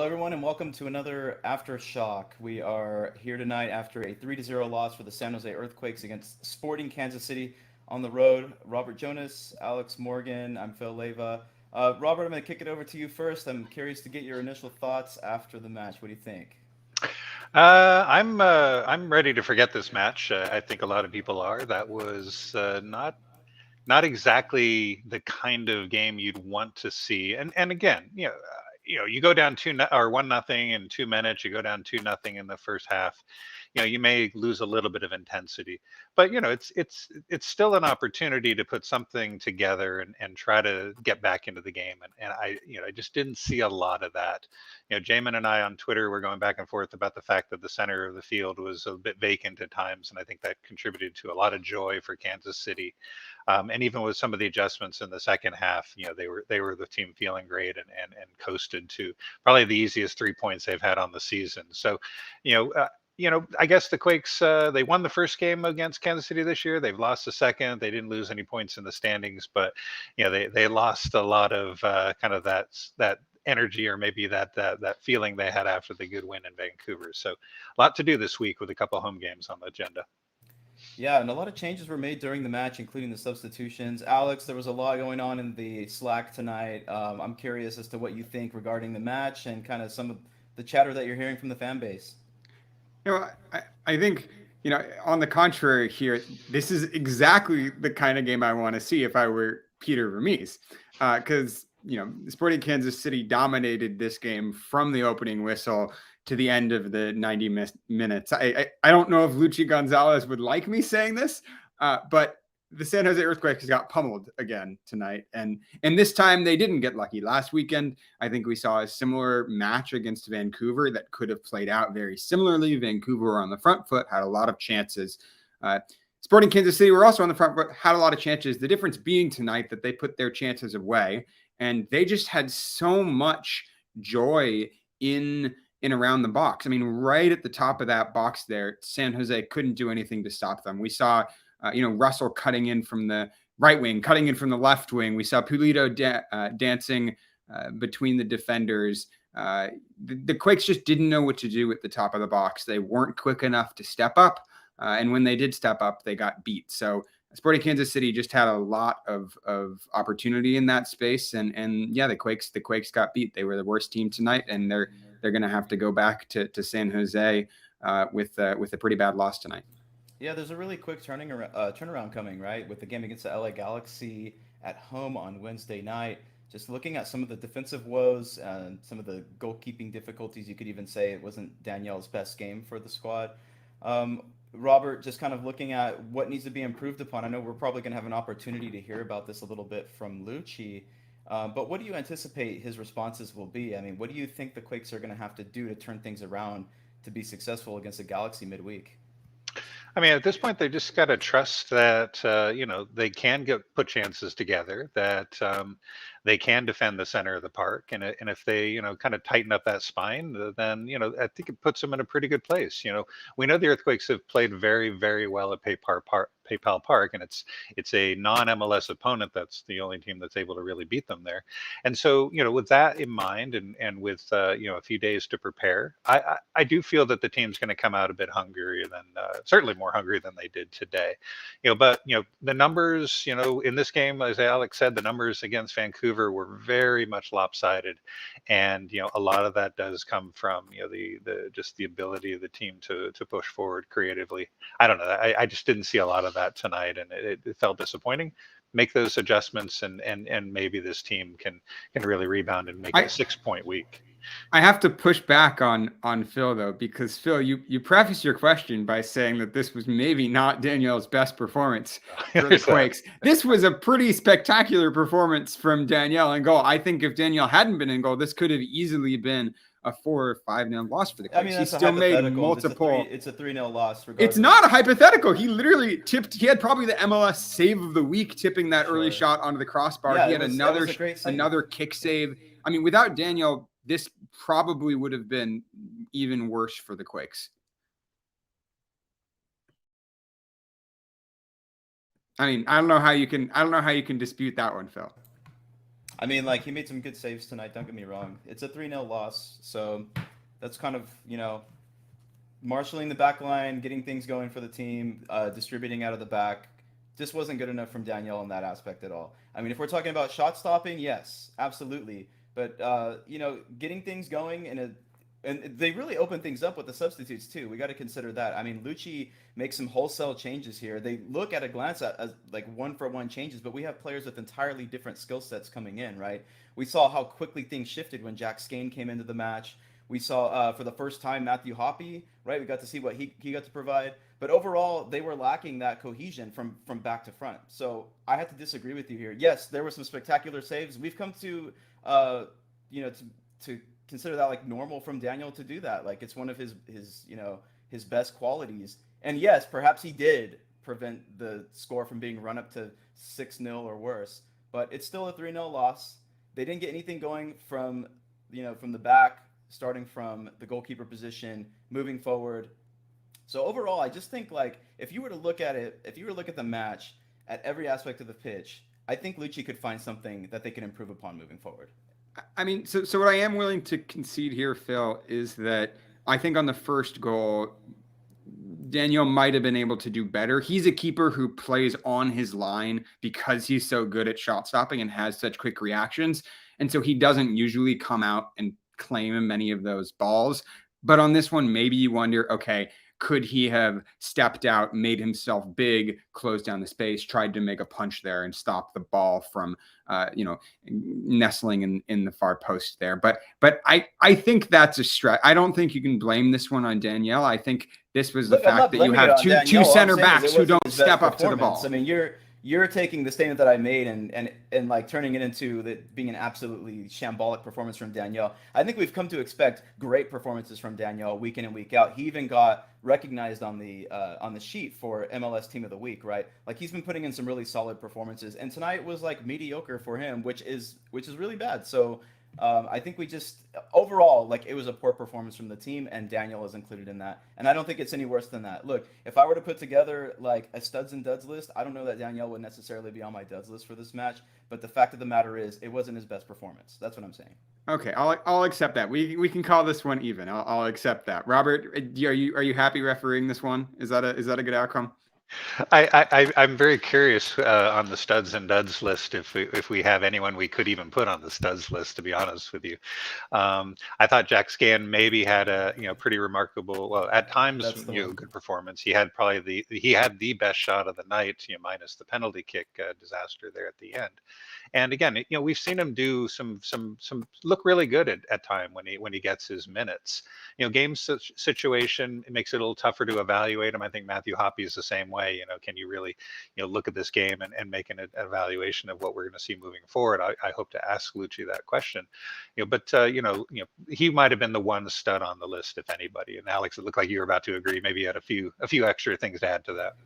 Hello, everyone, and welcome to another Aftershock. We are here tonight after a 3-0 loss for the San Jose Earthquakes against Sporting Kansas City on the road. Robert Jonas, Alex Morgan, I'm Phil Leva. Robert, I'm going to kick it over to you first. I'm curious to get your initial thoughts after the match. What do you think? I'm ready to forget this match. I think a lot of people are. That was not exactly the kind of game you'd want to see. And again, you go down or 1-0 in 2 minutes. You go down 2-0 in the first half. You may lose a little bit of intensity, but it's still an opportunity to put something together and try to get back into the game. And I just didn't see a lot of that. Jamon and I on Twitter were going back and forth about the fact that the center of the field was a bit vacant at times, and I think that contributed to a lot of joy for Kansas City. And even with some of the adjustments in the second half, they were the team feeling great and coasted to probably the easiest 3 points they've had on the season. So, you know. I guess the Quakes, they won the first game against Kansas City this year. They've lost the second. They didn't lose any points in the standings, but they lost a lot of kind of that energy, or maybe that feeling they had after the good win in Vancouver. So, a lot to do this week with a couple home games on the agenda. Yeah, and a lot of changes were made during the match, including the substitutions. Alex, there was a lot going on in the Slack tonight. I'm curious as to what you think regarding the match and kind of some of the chatter that you're hearing from the fan base. I think, on the contrary here, this is exactly the kind of game I want to see if I were Peter Vermees. Because, Sporting Kansas City dominated this game from the opening whistle to the end of the 90 minutes. I don't know if Luchi Gonzalez would like me saying this, but the San Jose Earthquakes got pummeled again tonight. And this time they didn't get lucky. Last weekend, I think we saw a similar match against Vancouver that could have played out very similarly. Vancouver were on the front foot, had a lot of chances. Sporting Kansas City were also on the front foot, had a lot of chances. The difference being tonight that they put their chances away, and they just had so much joy in and around the box. I mean, right at the top of that box there, San Jose couldn't do anything to stop them. We saw Russell cutting in from the right wing, cutting in from the left wing. We saw Pulido dancing between the defenders. The Quakes just didn't know what to do at the top of the box. They weren't quick enough to step up. And when they did step up, they got beat. So Sporting Kansas City just had a lot of opportunity in that space. And yeah, the Quakes got beat. They were the worst team tonight, and they're going to have to go back to San Jose with a pretty bad loss tonight. Yeah, there's a really quick turnaround coming, right? With the game against the LA Galaxy at home on Wednesday night. Just looking at some of the defensive woes and some of the goalkeeping difficulties, you could even say it wasn't Danielle's best game for the squad. Robert, just kind of looking at what needs to be improved upon. I know we're probably going to have an opportunity to hear about this a little bit from Luchi, but what do you anticipate his responses will be? I mean, what do you think the Quakes are going to have to do to turn things around to be successful against the Galaxy midweek? I mean, at this point, they just got to trust that they can put chances together, that they can defend the center of the park, and if they kind of tighten up that spine, then I think it puts them in a pretty good place. We know the Earthquakes have played very, very well at PayPal Park, and it's a non-MLS opponent. That's the only team that's able to really beat them there. And so, with that in mind, and with a few days to prepare, I do feel that the team's going to come out a bit hungrier than certainly more hungry than they did today. But the numbers, in this game, as Alex said, the numbers against Vancouver were very much lopsided, and a lot of that does come from the just the ability of the team to push forward creatively. I don't know. I just didn't see a lot of that tonight, and it felt disappointing. Make those adjustments, and maybe this team can really rebound and make a 6-point week. I have to push back on Phil, though, because Phil, you preface your question by saying that this was maybe not Danielle's best performance for the Quakes. This was a pretty spectacular performance from Danielle in goal. I think if Danielle hadn't been in goal, this could have easily been a 4 or 5-0 loss for the Quakes. I mean, he still made multiple. It's a 3-0 loss. Regardless. It's not a hypothetical. He literally tipped. He had probably the MLS save of the week, tipping that early shot onto the crossbar. Yeah, he had another kick save. I mean, without Danielle, this probably would have been even worse for the Quakes. I mean, I don't know how you can dispute that one, Phil. I mean, like, he made some good saves tonight. Don't get me wrong. It's a 3-0 loss, so that's kind of, marshaling the back line, getting things going for the team, distributing out of the back. Just wasn't good enough from Daniel in that aspect at all. I mean, if we're talking about shot stopping, yes, absolutely. But getting things going and they really open things up with the substitutes too. We got to consider that. I mean, Luchi makes some wholesale changes here. They look at a glance at as like one-for-one changes, but we have players with entirely different skill sets coming in, right? We saw how quickly things shifted when Jack Skane came into the match. We saw for the first time Matthew Hoppe, right? We got to see what he got to provide. But overall, they were lacking that cohesion from back to front. So I have to disagree with you here. Yes, there were some spectacular saves. We've come to to consider that like normal from Daniel to do that. Like it's one of his best qualities. And yes, perhaps he did prevent the score from being run up to 6-0 or worse. But it's still a 3-0 loss. They didn't get anything going from the back, starting from the goalkeeper position, moving forward. So overall, I just think like if you were to look at the match at every aspect of the pitch, I think Luchi could find something that they can improve upon moving forward. I mean, so what I am willing to concede here, Phil, is that I think on the first goal, Daniel might have been able to do better. He's a keeper who plays on his line because he's so good at shot stopping and has such quick reactions. And so he doesn't usually come out and claim many of those balls. But on this one, maybe you wonder, okay, could he have stepped out, made himself big, closed down the space, tried to make a punch there and stop the ball from, nestling in the far post there. But I think that's a stretch. I don't think you can blame this one on Danielle. I think this was the fact that you have two center backs who don't step up to the ball. I mean, you're taking the statement that I made and like turning it into that being an absolutely shambolic performance from Danielle. I think we've come to expect great performances from Danielle week in and week out. He even got recognized on the sheet for MLS Team of the Week, right? Like he's been putting in some really solid performances, and tonight was like mediocre for him, which is really bad. So I think we just overall, like, it was a poor performance from the team, and Daniel is included in that. And I don't think it's any worse than that. Look, if I were to put together like a studs and duds list, I don't know that Daniel would necessarily be on my duds list for this match. But the fact of the matter is, it wasn't his best performance. That's what I'm saying. Okay, I'll accept that. We can call this one even. I'll accept that. Robert, are you happy refereeing this one? Is that a good outcome? I'm very curious on the studs and duds list if we have anyone we could even put on the studs list, to be honest with you. I thought Jack Scan maybe had a pretty remarkable, well, at times good performance. He had the best shot of the night, minus the penalty kick disaster there at the end. And again, we've seen him do some look really good at time when he gets his minutes. Game situation, it makes it a little tougher to evaluate him. I think Matthew Hoppe is the same way. Can you really look at this game and make an evaluation of what we're going to see moving forward? I hope to ask Luchi that question. But he might have been the one stud on the list if anybody. And Alex, it looked like you were about to agree. Maybe you had a few extra things to add to that.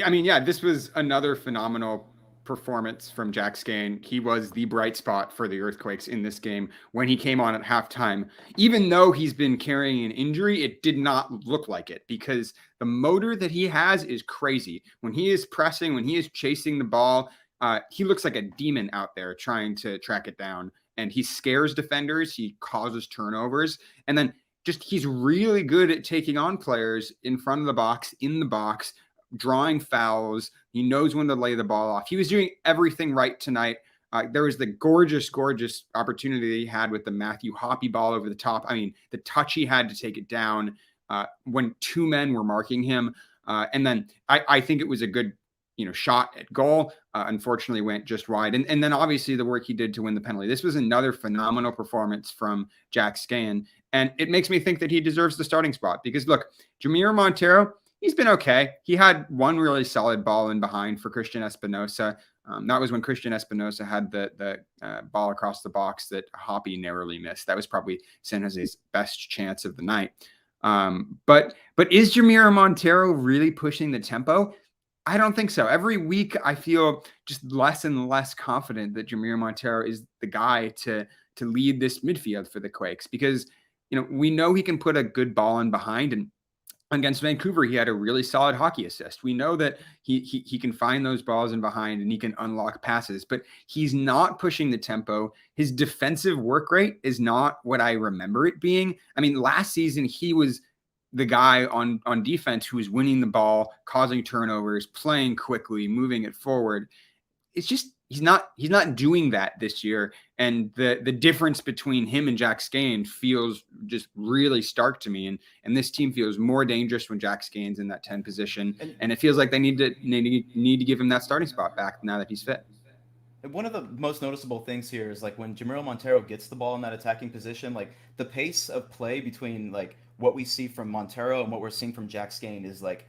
I mean, yeah, this was another phenomenal performance from Jack Skane. He was the bright spot for the Earthquakes in this game. When he came on at halftime, even though he's been carrying an injury, it did not look like it, because the motor that he has is crazy. When he is pressing, when he is chasing the ball, he looks like a demon out there trying to track it down, and he scares defenders. He causes turnovers, and then he's really good at taking on players in front of the box, in the box, drawing fouls. He knows when to lay the ball off. He was doing everything right tonight. There was the gorgeous opportunity he had with the Matthew Hoppe ball over the top. I mean, the touch he had to take it down when two men were marking him. And then I think it was a good, shot at goal. Unfortunately went just wide. And then obviously the work he did to win the penalty. This was another phenomenal performance from Jack Skane. And it makes me think that he deserves the starting spot, because look, Jamir Montero, he's been okay. He had one really solid ball in behind for Christian Espinosa. That was when Christian Espinosa had the ball across the box that Hoppe narrowly missed. That was probably San Jose's best chance of the night. But is Jamir Montero really pushing the tempo? I don't think so. Every week I feel just less and less confident that Jamir Montero is the guy to lead this midfield for the Quakes, because we know he can put a good ball in behind, and against Vancouver, he had a really solid hockey assist. We know that he can find those balls in behind and he can unlock passes, but he's not pushing the tempo. His defensive work rate is not what I remember it being. I mean, last season he was the guy on defense who was winning the ball, causing turnovers, playing quickly, moving it forward. It's just he's not doing that this year, and the difference between him and Jack Skane feels just really stark to me. And this team feels more dangerous when Jack Skane's in that 10 position, and it feels like they need to give him that starting spot back now that he's fit. One of the most noticeable things here is like when Jamiro Montero gets the ball in that attacking position, like the pace of play between like what we see from Montero and what we're seeing from Jack Skane is like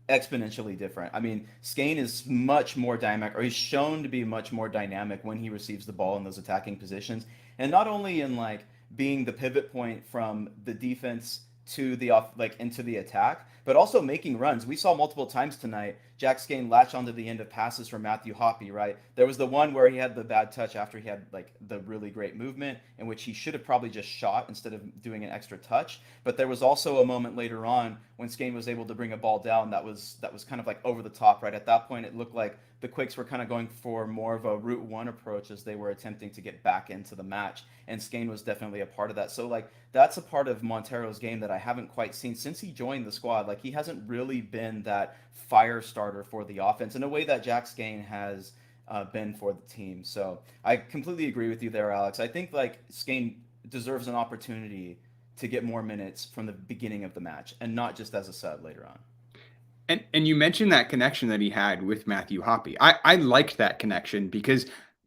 exponentially different. I mean, Skane is much more dynamic, or he's shown to be much more dynamic when he receives the ball in those attacking positions, and not only in like being the pivot point from the defense to the off, like into the attack, but also making runs. We saw multiple times tonight Jack Skane latch onto the end of passes from Matthew Hoppe, right? There was the one where he had the bad touch after he had like the really great movement, in which he should have probably just shot instead of doing an extra touch. But there was also a moment later on when Skane was able to bring a ball down that was kind of like over the top, right? At that point, it looked like the Quakes were kind of going for more of a route one approach as they were attempting to get back into the match, and Skane was definitely a part of that. So like that's a part of Montero's game that I haven't quite seen since he joined the squad. Like he hasn't really been that fire starter for the offense in a way that Jack Skane has been for the team. So I completely agree with you there, Alex. I think like Skane deserves an opportunity to get more minutes from the beginning of the match and not just as a sub later on. And you mentioned that connection that he had with Matthew Hoppe. I liked that connection because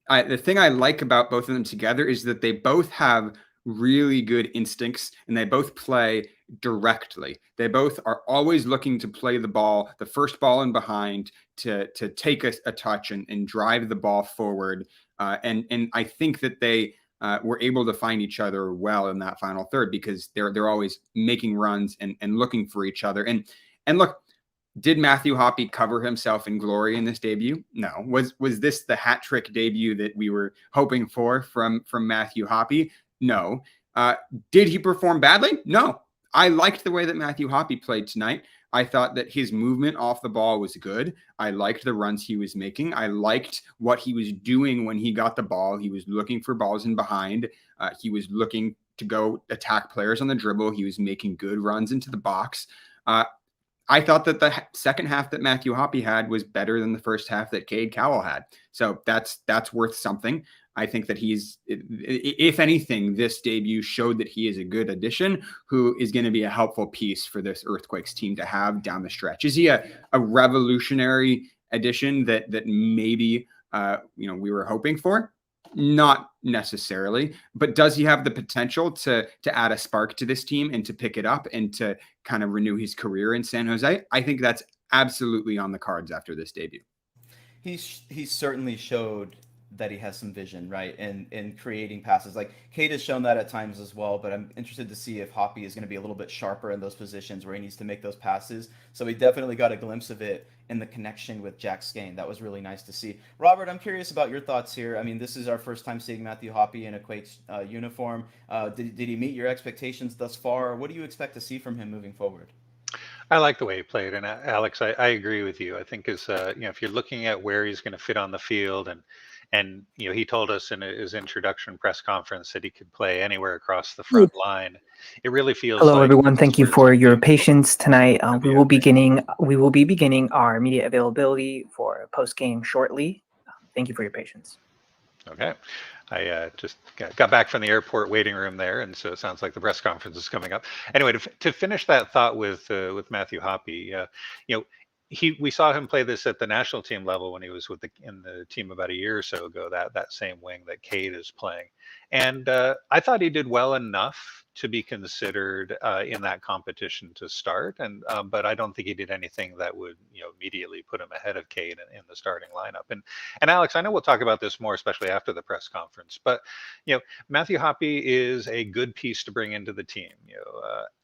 the thing I like about both of them together is that they both have really good instincts and they both play directly. They both are always looking to play the ball, the first ball in behind, to take a touch and drive the ball forward. And I think that they were able to find each other well in that final third because they're always making runs and looking for each other. And look, did Matthew Hoppe cover himself in glory in this debut? No. Was this the hat trick debut that we were hoping for from Matthew Hoppe? No. Did he perform badly? No. I liked the way that Matthew Hoppe played tonight. I thought that his movement off the ball was good. I liked the runs he was making. I liked what he was doing when he got the ball. He was looking for balls in behind. He was looking to go attack players on the dribble. He was making good runs into the box. I thought that the second half that Matthew Hoppe had was better than the first half that Cade Cowell had. So that's worth something. I think that he's, if anything, this debut showed that he is a good addition who is going to be a helpful piece for this Earthquakes team to have down the stretch. Is he a revolutionary addition that maybe we were hoping for? Not necessarily, but does he have the potential to add a spark to this team and to pick it up and to kind of renew his career in San Jose? I think that's absolutely on the cards after this debut. He certainly showed that he has some vision, right, in creating passes. Like Cade has shown that at times as well, but I'm interested to see if Hoppe is going to be a little bit sharper in those positions where he needs to make those passes. So we definitely got a glimpse of it in the connection with Jack Skane. That was really nice to see. Robert, I'm curious about your thoughts here. I mean, this is our first time seeing Matthew Hoppe in a Quakes uniform. Did he meet your expectations thus far? What do you expect to see from him moving forward? I like the way he played, and Alex, I agree with you. I think if you're looking at where he's going to fit on the field, and he told us in his introduction press conference that he could play anywhere across the front line. It really feels. Hello, like everyone. Thank you for your patience tonight. We will be beginning our media availability for Postgame shortly. Thank you for your patience. Okay. I just got back from the airport waiting room there, and so it sounds like the press conference is coming up. Anyway, to finish that thought with Matthew Hoppe, we saw him play this at the national team level when he was in the team about a year or so ago. That same wing that Cade is playing, and I thought he did well enough to be considered in that competition to start, and but I don't think he did anything that would immediately put him ahead of Cade in the starting lineup. And Alex, I know we'll talk about this more, especially after the press conference, but Matthew Hoppe is a good piece to bring into the team.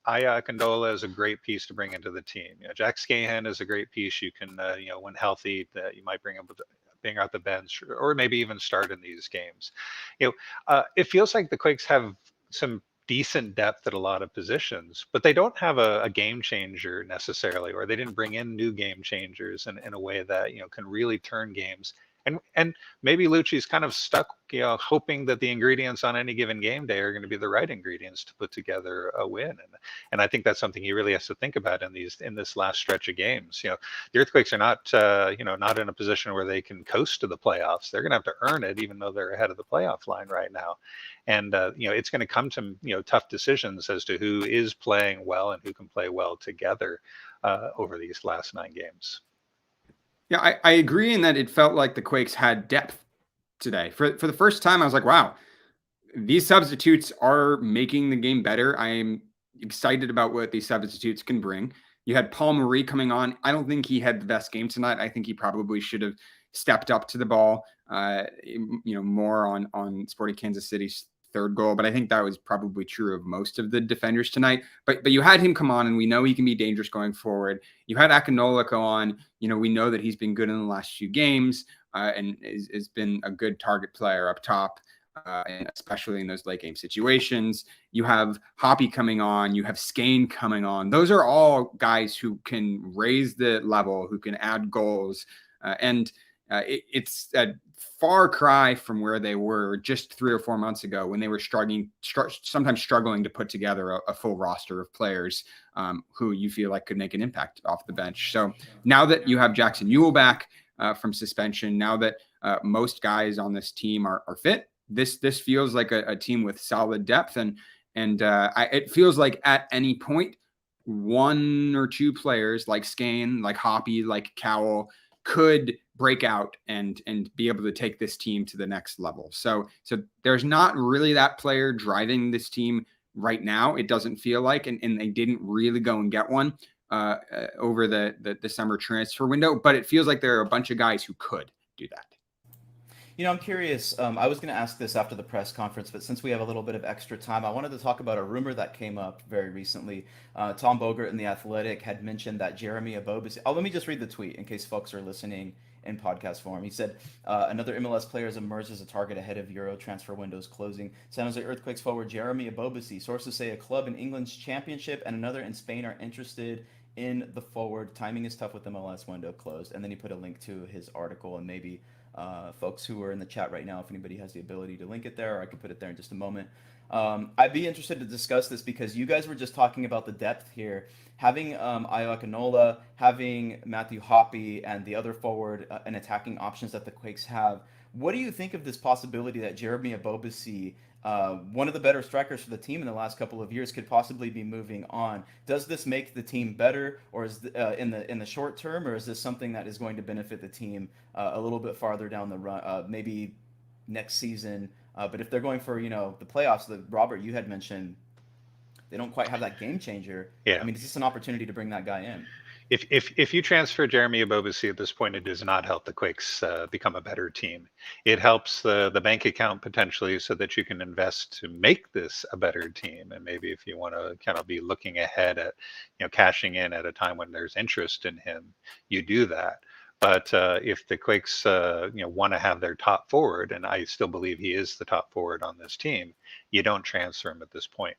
Aya Condola is a great piece to bring into the team. Jack Skahan is a great piece. You can when healthy, you might bring out the bench or maybe even start in these games. It feels like the Quakes have some decent depth at a lot of positions, but they don't have a game changer necessarily, or they didn't bring in new game changers in a way that, can really turn games. And maybe Luchi's kind of stuck, hoping that the ingredients on any given game day are going to be the right ingredients to put together a win. And I think that's something he really has to think about in this last stretch of games. The Earthquakes are not, not in a position where they can coast to the playoffs. They're going to have to earn it, even though they're ahead of the playoff line right now. And it's going to come to tough decisions as to who is playing well and who can play well together over these last 9 games. Yeah, I agree in that it felt like the Quakes had depth today. For the first time, I was like, wow, these substitutes are making the game better. I am excited about what these substitutes can bring. You had Paul Marie coming on. I don't think he had the best game tonight. I think he probably should have stepped up to the ball, more on Sporting Kansas City's third goal. But I think that was probably true of most of the defenders tonight. But you had him come on, and we know he can be dangerous going forward. You had Akinola go on. We know that he's been good in the last few games and has been a good target player up top. And especially in those late game situations. You have Hoppy coming on, you have Skane coming on. Those are all guys who can raise the level, who can add goals. It's a far cry from where they were just 3 or 4 months ago when they were sometimes struggling to put together a full roster of players who you feel like could make an impact off the bench. So now that you have Jackson Ewell back from suspension, now that most guys on this team are fit, this feels like a team with solid depth, and it feels like at any point, 1 or 2 players like Skane, like Hoppy, like Cowell could break out and be able to take this team to the next level. So there's not really that player driving this team right now. It doesn't feel like, and they didn't really go and get one over the summer transfer window, but it feels like there are a bunch of guys who could do that. I'm curious. I was going to ask this after the press conference, but since we have a little bit of extra time, I wanted to talk about a rumor that came up very recently. Tom Bogert in The Athletic had mentioned that Jeremy Ebobisse... let me just read the tweet in case folks are listening in podcast form. He said, another MLS player has emerged as a target ahead of Euro transfer windows closing. San Jose Earthquakes forward Jeremy Ebobisse. Sources say a club in England's championship and another in Spain are interested in the forward. Timing is tough with the MLS window closed. And then he put a link to his article, and maybe folks who are in the chat right now, if anybody has the ability to link it there, or I can put it there in just a moment. I'd be interested to discuss this because you guys were just talking about the depth here. Having Ayo Akinola, having Matthew Hoppy, and the other forward and attacking options that the Quakes have. What do you think of this possibility that Jeremy Ebobisse, one of the better strikers for the team in the last couple of years, could possibly be moving on? Does this make the team better, or is in the short term, or is this something that is going to benefit the team a little bit farther down the run, maybe next season? But if they're going for the playoffs, Robert, you had mentioned they don't quite have that game changer. Yeah. I mean, is this an opportunity to bring that guy in? If you transfer Jeremy Ebobisse at this point, it does not help the Quakes become a better team. It helps the bank account potentially so that you can invest to make this a better team. And maybe if you want to kind of be looking ahead at, cashing in at a time when there's interest in him, you do that. But if the Quakes, want to have their top forward, and I still believe he is the top forward on this team, you don't transfer him at this point.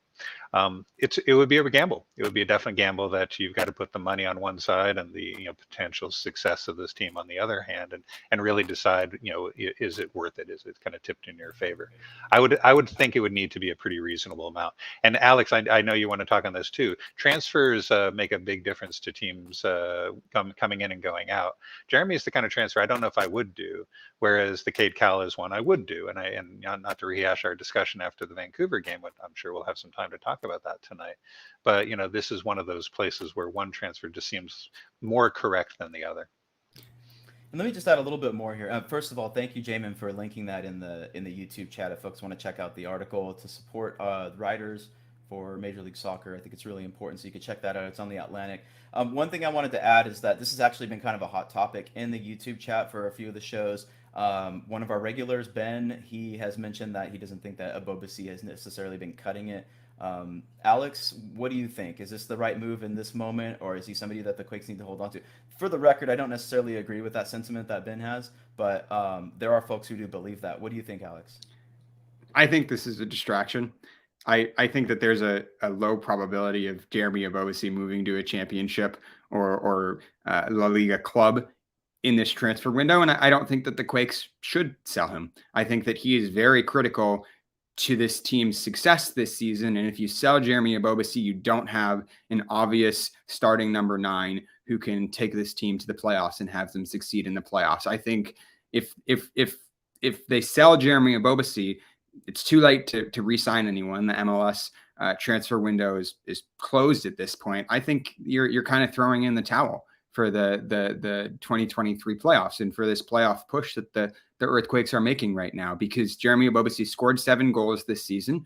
It would be a gamble. It would be a definite gamble that you've got to put the money on one side and the potential success of this team on the other hand, and really decide is it worth it? Is it kind of tipped in your favor? I would think it would need to be a pretty reasonable amount. And Alex, I know you want to talk on this too. Transfers make a big difference to teams coming in and going out. Jeremy is the kind of transfer I don't know if I would do, whereas the Cade Cowell is one I would do. And not to rehash our discussion after the Vancouver game, but I'm sure we'll have some time to talk about that tonight. But this is one of those places where one transfer just seems more correct than the other. And let me just add a little bit more here. First of all, thank you, Jamon, for linking that in the YouTube chat. If folks want to check out the article to support writers for Major League Soccer, I think it's really important. So you can check that out. It's on the Atlantic. One thing I wanted to add is that this has actually been kind of a hot topic in the YouTube chat for a few of the shows. One of our regulars, Ben, he has mentioned that he doesn't think that Ebobisse has necessarily been cutting it. Alex, what do you think? Is this the right move in this moment, or is he somebody that the Quakes need to hold on to? For the record, I don't necessarily agree with that sentiment that Ben has, but there are folks who do believe that. What do you think, Alex? I think this is a distraction. I think that there's a low probability of Jeremy Ebobisse moving to a championship or La Liga club in this transfer window. And I don't think that the Quakes should sell him. I think that he is very critical to this team's success this season. And if you sell Jeremy Ebobisse, you don't have an obvious starting number 9 who can take this team to the playoffs and have them succeed in the playoffs. I think if they sell Jeremy Ebobisse, it's too late to re-sign anyone. The MLS transfer window is closed at this point. I think you're kind of throwing in the towel for the 2023 playoffs and for this playoff push that the Earthquakes are making right now, because Jeremy Ebobisse scored 7 goals this season.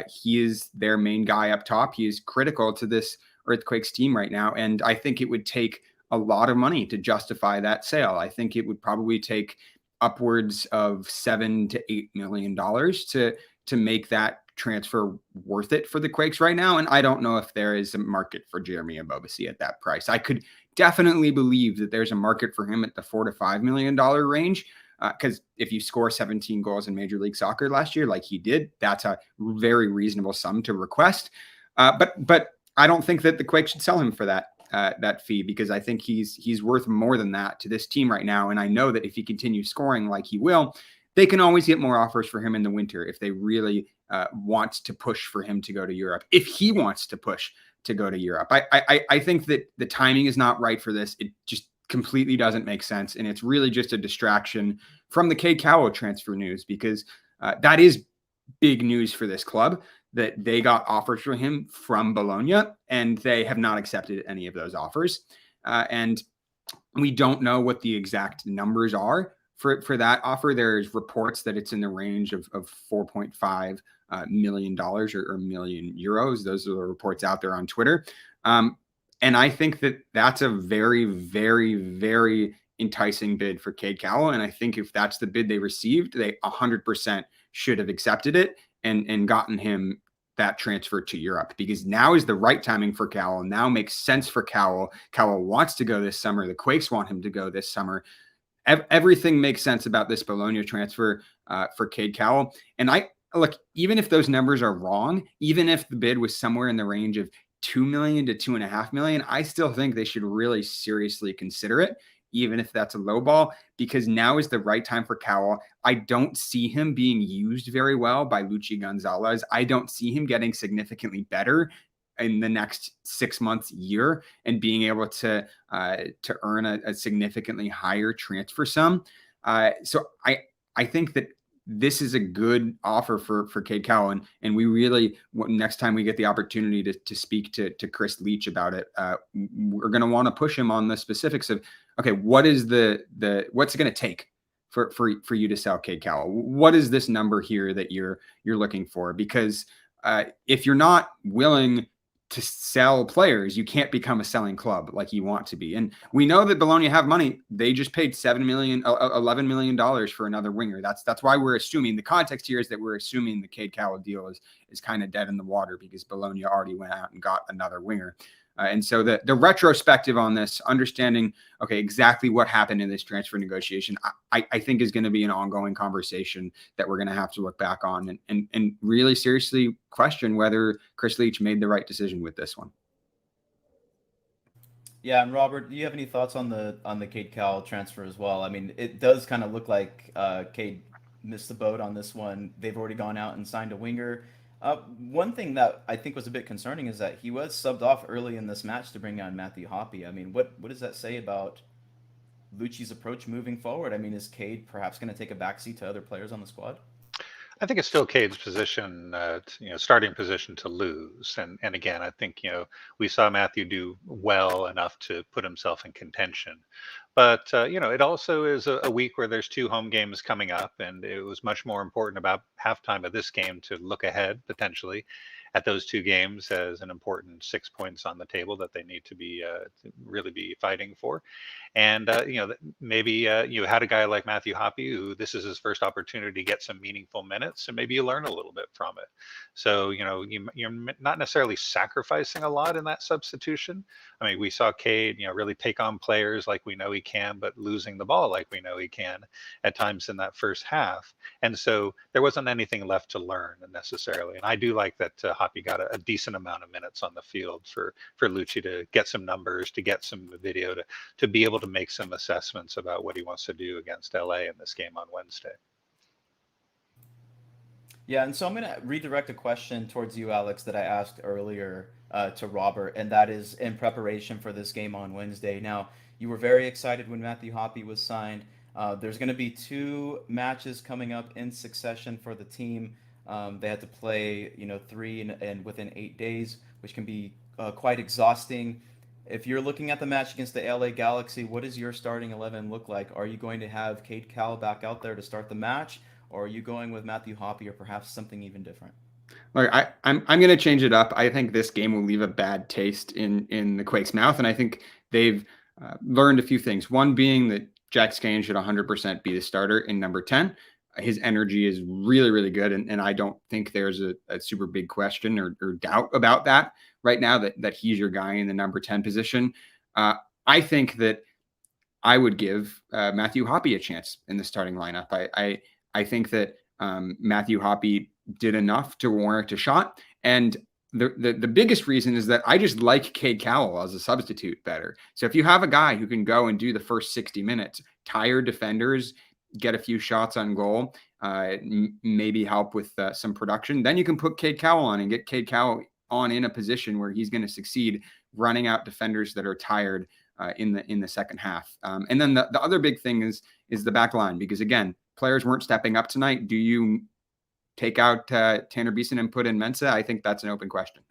He is their main guy up top. He is critical to this Earthquakes team right now, and I think it would take a lot of money to justify that sale. I think it would probably take upwards of $7 to $8 million to make that transfer worth it for the Quakes right now. And I don't know if there is a market for Jeremy Ebobisse at that price. I could definitely believe that there's a market for him at the $4 to $5 million range. Because if you score 17 goals in Major League Soccer last year, like he did, that's a very reasonable sum to request. But I don't think that the Quakes should sell him for that fee, because I think he's worth more than that to this team right now. And I know that if he continues scoring like he will, they can always get more offers for him in the winter if they really want to push for him to go to Europe. If he wants to push to go to Europe, I think that the timing is not right for this. It just completely doesn't make sense. And it's really just a distraction from the Cade Cowell transfer news, because that is big news for this club, that they got offers for him from Bologna and they have not accepted any of those offers. And we don't know what the exact numbers are for that offer. There's reports that it's in the range of $4.5 million or million euros. Those are the reports out there on Twitter. And I think that that's a very, very, very enticing bid for Cade Cowell. And I think if that's the bid they received, they 100% should have accepted it and gotten him that transfer to Europe, because now is the right timing for Cowell. Now makes sense for Cowell. Cowell wants to go this summer. The Quakes want him to go this summer. Everything makes sense about this Bologna transfer for Cade Cowell. And look, even if those numbers are wrong, even if the bid was somewhere in the range of $2 million to $2.5 million, I still think they should really seriously consider it, even if that's a low ball, because now is the right time for Cowell. I don't see him being used very well by Luchi Gonzalez. I don't see him getting significantly better in the next 6 months, year, and being able to earn a significantly higher transfer sum. So I think that this is a good offer for Cade Cowell. And we really, next time we get the opportunity to speak to Chris Leach about it, we're going to want to push him on the specifics of, okay, what is what's it going to take for you to sell Cade Cowell? What is this number here that you're looking for? Because if you're not willing to sell players, you can't become a selling club like you want to be. And we know that Bologna have money. They just paid $11 million for another winger. That's why we're assuming, the context here is that we're assuming the Cade Cowell deal is kind of dead in the water, because Bologna already went out and got another winger. And so the retrospective on this, understanding, okay, exactly what happened in this transfer negotiation, I think is going to be an ongoing conversation that we're going to have to look back on and really seriously question whether Chris Leach made the right decision with this one. Yeah, and Robert, do you have any thoughts on the Cade Cowell transfer as well? I mean, it does kind of look like Cade missed the boat on this one. They've already gone out and signed a winger. One thing that I think was a bit concerning is that he was subbed off early in this match to bring on Matthew Hoppe. I mean, what does that say about Luchi's approach moving forward? I mean, is Cade perhaps going to take a backseat to other players on the squad? I think it's still Cade's position, starting position to lose. And again, I think, we saw Matthew do well enough to put himself in contention. But, it also is a week where there's 2 home games coming up, and it was much more important about halftime of this game to look ahead potentially at those two games as an important 6 points on the table that they need to be to really be fighting for. And maybe you had a guy like Matthew Hoppe, who this is his first opportunity to get some meaningful minutes, and maybe you learn a little bit from it. So you're not necessarily sacrificing a lot in that substitution. I mean, we saw Cade really take on players like we know he can, but losing the ball like we know he can at times in that first half. And so there wasn't anything left to learn necessarily. And I do like that Hoppe got a decent amount of minutes on the field for Luchi to get some numbers, to get some video, to be able to make some assessments about what he wants to do against LA in this game on Wednesday. Yeah, and so I'm going to redirect a question towards you, Alex, that I asked earlier to Robert, and that is in preparation for this game on Wednesday. Now, you were very excited when Matthew Hoppe was signed. There's going to be 2 matches coming up in succession for the team. They had to play, 3 and within 8 days, which can be quite exhausting. If you're looking at the match against the LA Galaxy, what does your starting 11 look like? Are you going to have Cade Cowell back out there to start the match, or are you going with Matthew Hoppe or perhaps something even different? Look, I'm going to change it up. I think this game will leave a bad taste in the Quakes' mouth, and I think they've learned a few things. One being that Jack Skane should 100% be the starter in number 10. His energy is really, really good, and I don't think there's a super big question or doubt about that right now, that he's your guy in the number 10 position. I think that I would give Matthew Hoppe a chance in the starting lineup. I think that Matthew Hoppe did enough to warrant a shot, and the biggest reason is that I just like Cade Cowell as a substitute better. So if you have a guy who can go and do the first 60 minutes, tired defenders, get a few shots on goal, maybe help with some production, then you can put Cade Cowell on and get Cade Cowell on in a position where he's going to succeed running out defenders that are tired in the second half. And then the other big thing is the back line, because again, players weren't stepping up tonight. Do you take out Tanner Beeson and put in Mensah? I think that's an open question.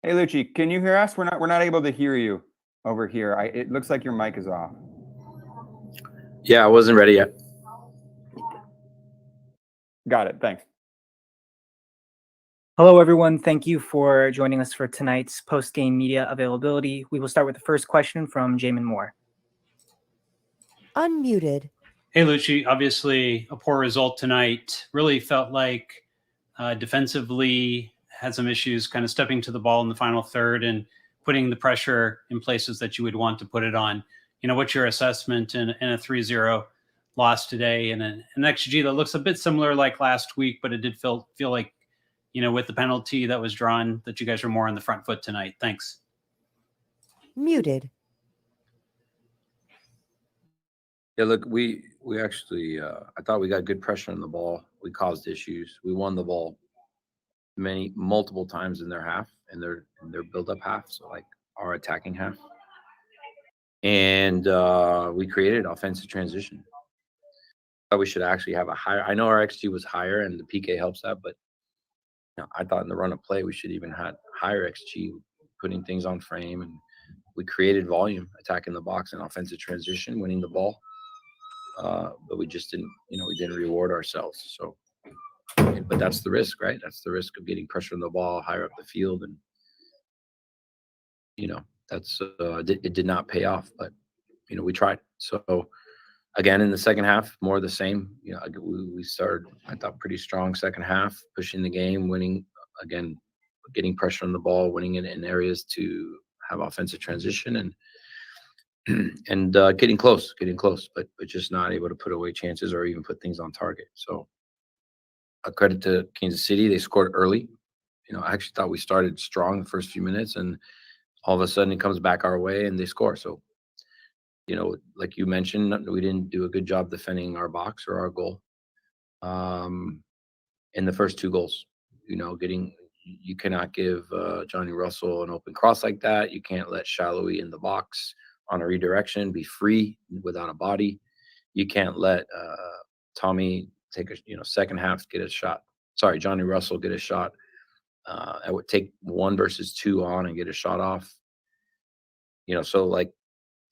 Hey, Luchi, can you hear us? We're not able to hear you over here. It looks like your mic is off. Yeah, I wasn't ready yet. Got it. Thanks. Hello, everyone. Thank you for joining us for tonight's post-game media availability. We will start with the first question from Jamon Moore. Unmuted. Hey, Luchi. Obviously, a poor result tonight. Really felt like defensively had some issues kind of stepping to the ball in the final third and putting the pressure in places that you would want to put it on. What's your assessment in a 3-0 loss today and an XG that looks a bit similar like last week, but it did feel like, with the penalty that was drawn, that you guys were more on the front foot tonight. Thanks. Muted. Yeah, look, we actually, I thought we got good pressure on the ball. We caused issues. We won the ball multiple times in their half, in their build-up half, so like our attacking half. And we created offensive transition. We should actually have a higher. I know our XG was higher, and the PK helps that, but I thought in the run of play we should even have higher XG, putting things on frame, and we created volume, attacking the box and offensive transition, winning the ball. But we just didn't, we didn't reward ourselves. So, but that's the risk, right? That's the risk of getting pressure on the ball higher up the field, and that's it did not pay off. But we tried. So again, in the second half, more of the same. We started, I thought, pretty strong second half, pushing the game, winning again, getting pressure on the ball, winning it in areas to have offensive transition and getting close, but just not able to put away chances or even put things on target. So a credit to Kansas City. They scored early. I actually thought we started strong the first few minutes, and all of a sudden it comes back our way and they score. So, like you mentioned, we didn't do a good job defending our box or our goal in the first two goals. You cannot give Johnny Russell an open cross like that. You can't let Shallowy in the box on a redirection be free without a body. You can't let Tommy take a second half get a shot. Sorry, Johnny Russell get a shot. I would take 1 versus 2 on and get a shot off. So like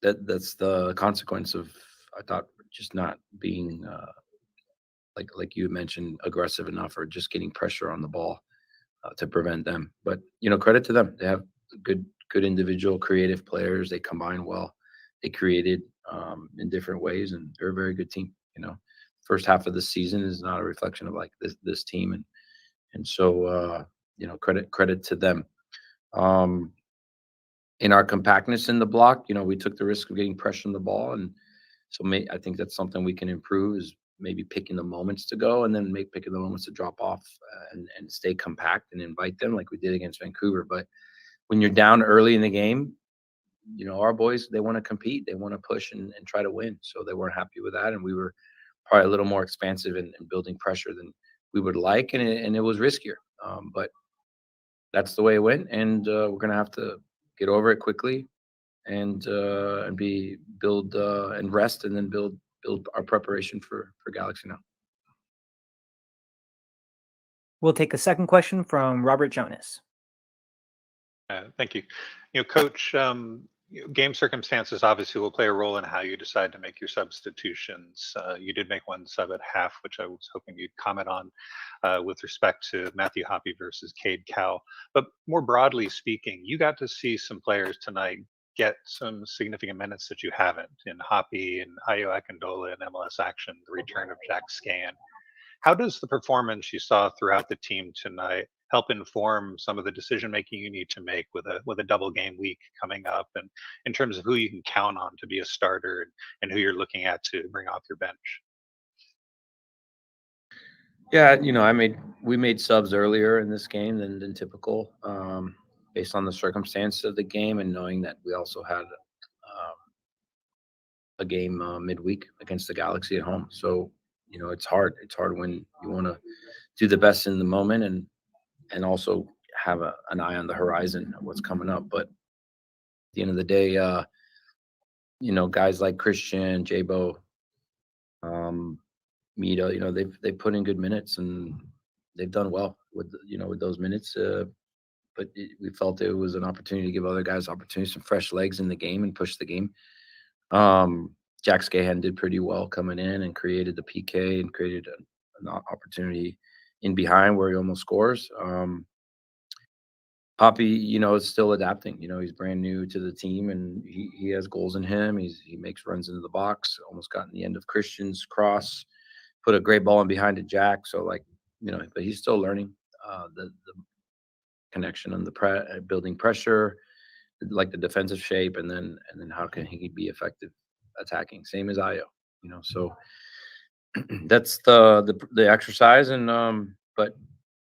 that's the consequence of, I thought, just not being like you mentioned, aggressive enough or just getting pressure on the ball to prevent them. But credit to them. They have good individual creative players. They combine well. They created in different ways, and they're a very good team. First half of the season is not a reflection of like this team, and so credit to them. In our compactness in the block, we took the risk of getting pressure on the ball, and so I think that's something we can improve, is maybe picking the moments to go and then picking the moments to drop off and stay compact and invite them like we did against Vancouver. But when you're down early in the game, our boys, they want to compete, they want to push and try to win. So they weren't happy with that, and we were probably a little more expansive in building pressure than we would like, and it was riskier. But that's the way it went, and we're gonna have to get over it quickly and build and rest, and then build our preparation for Galaxy now. We'll take a second question from Robert Jonas. Thank you. Coach, game circumstances obviously will play a role in how you decide to make your substitutions. You did make one sub at half, which I was hoping you'd comment on with respect to Matthew Hoppe versus Cade Cowell. But more broadly speaking, you got to see some players tonight get some significant minutes that you haven't, in Hoppe and Ayo Akindola in MLS action, the return of Jack Scan. How does the performance you saw throughout the team tonight help inform some of the decision making you need to make with a double game week coming up, and in terms of who you can count on to be a starter and who you're looking at to bring off your bench? Yeah, we made subs earlier in this game than typical, based on the circumstance of the game, and knowing that we also had a game midweek against the Galaxy at home. So it's hard. It's hard when you want to do the best in the moment and also have an eye on the horizon of what's coming up. But at the end of the day, guys like Christian, Jabo, Mita, they've put in good minutes, and they've done well with those minutes. But we felt it was an opportunity to give other guys opportunities, some fresh legs in the game, and push the game. Jack Scahan did pretty well coming in and created the PK and created an opportunity in behind where he almost scores. Hoppe, is still adapting. He's brand new to the team, and he has goals in him. He makes runs into the box. Almost got in the end of Christian's cross, put a great ball in behind to Jack. So but he's still learning the connection on the building pressure, like the defensive shape, and then how can he be effective attacking? Same as Ayo, So that's the exercise, and but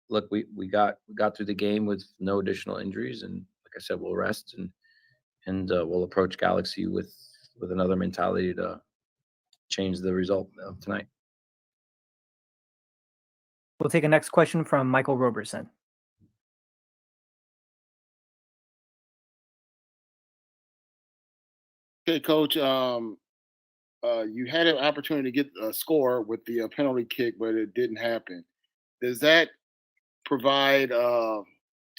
look, we got through the game with no additional injuries, and like I said, we'll rest and we'll approach Galaxy with another mentality to change the result of tonight. We'll take a next question from Michael Roberson. Okay, Coach. You had an opportunity to get a score with the penalty kick, but it didn't happen. Does that provide a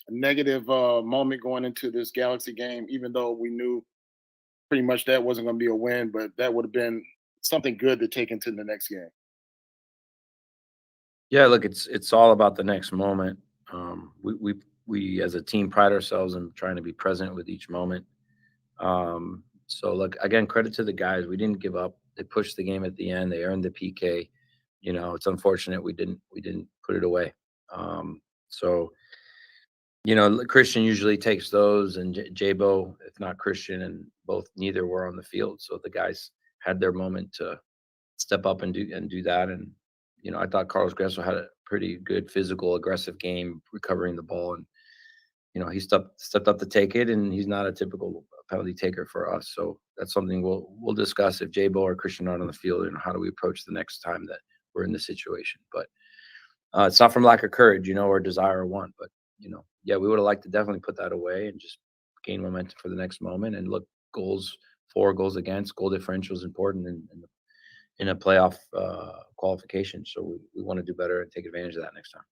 negative moment going into this Galaxy game, even though we knew pretty much that wasn't going to be a win, but that would have been something good to take into the next game? Yeah, look, it's all about the next moment. We as a team pride ourselves in trying to be present with each moment. So look, again, credit to the guys. We didn't give up. They pushed the game at the end. They earned the PK. It's unfortunate we didn't put it away. So Christian usually takes those, and Jabo, if not Christian, and neither were on the field. So the guys had their moment to step up and do that. And I thought Carlos Gresso had a pretty good physical, aggressive game recovering the ball, and he stepped up to take it, and he's not a typical penalty taker for us. So that's something we'll discuss if Jabo or Christian aren't on the field, and how do we approach the next time that we're in this situation. But it's not from lack of courage, or desire or want, but yeah, we would have liked to definitely put that away and just gain momentum for the next moment. And look, goals for, goals against, goal differential is important in a playoff qualification. So we want to do better and take advantage of that next time.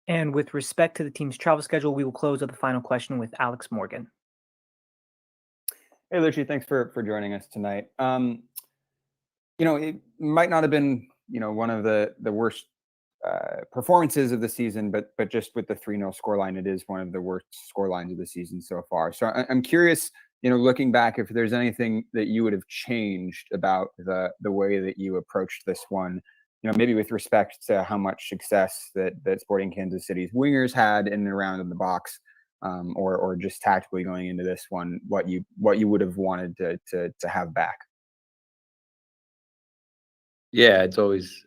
And with respect to the team's travel schedule, we will close with the final question with Alex Morgan. Hey, Luchi, thanks for joining us tonight. It might not have been, one of the worst performances of the season, but just with the 3-0 scoreline, it is one of the worst scorelines of the season so far. So I'm curious, looking back, if there's anything that you would have changed about the way that you approached this one, maybe with respect to how much success that Sporting Kansas City's wingers had in and around in the box, or just tactically going into this one, what you would have wanted to have back. Yeah, it's always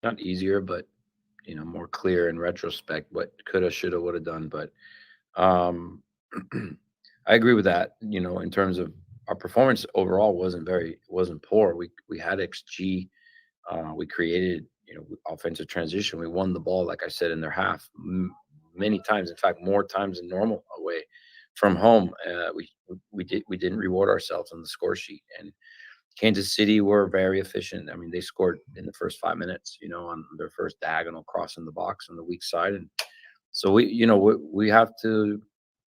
not easier, but more clear in retrospect what coulda, shoulda, woulda done. But I agree with that. In terms of our performance overall wasn't poor. We had XG. We created offensive transition. We won the ball, like I said, in their half many times. In fact, more times than normal away from home. We didn't reward ourselves on the score sheet. And Kansas City were very efficient. I mean, they scored in the first 5 minutes, on their first diagonal cross in the box on the weak side. And so we have to